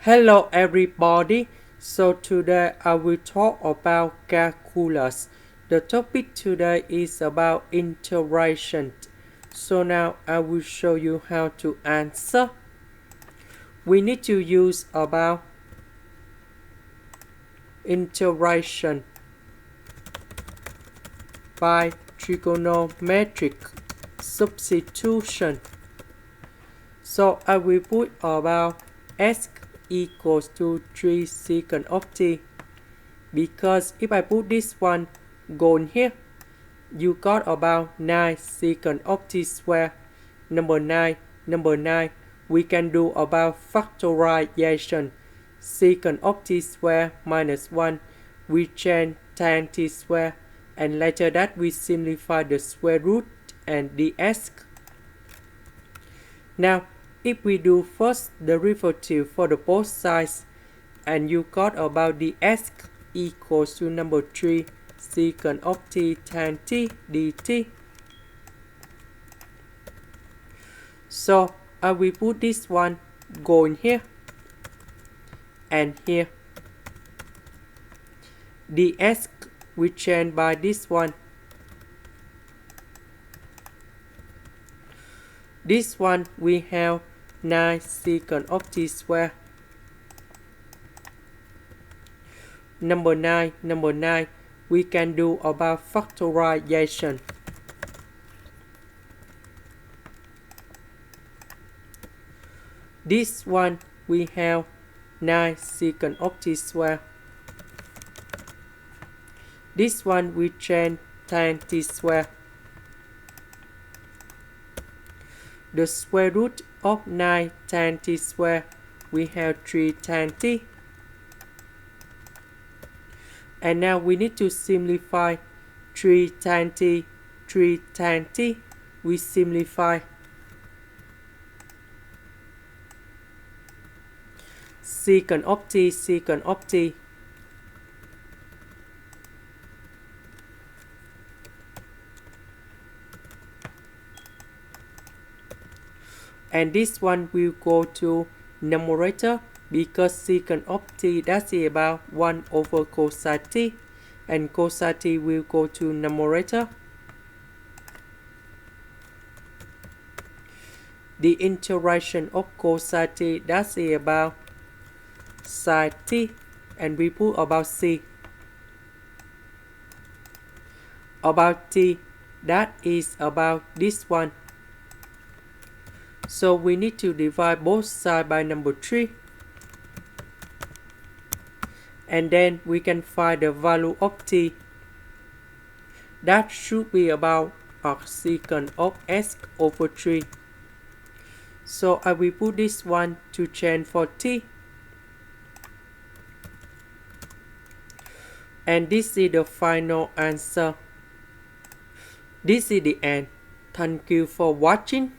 Hello everybody, so today I will talk about calculus. The topic today is about integration. So now I will show you how to answer. We need to use about integration by trigonometric substitution. So I will put about s equals to 3 secant of t, because if I put this one gone here, you got about 9 secant of t square. Number 9, we can do about factorization. Secant of t square minus 1, we change tan t square, and later that we simplify the square root and ds. Now if we do first derivative for the both sides, and you got about ds equals to number 3 secant of t tan t dt. So I will put this one going here and here. ds we change by this one. This one we have 9 secant of t square. Number 9, we can do about factorization. This one we have 9 secant of t square. This one we change tan t square. The square root of 9 tan t square, we have 3 tan t. And now we need to simplify 3 tan t, we simplify. Secant of t. And this one will go to numerator, because secant of t that's about 1 over cosine t, and cosine t will go to numerator. The integration of cosine t that's about sine t, and we put about c. About t, that is about this one. So we need to divide both sides by number 3. And then we can find the value of t. That should be about arcsecant of s over 3. So I will put this one to change for t. And this is the final answer. This is the end. Thank you for watching.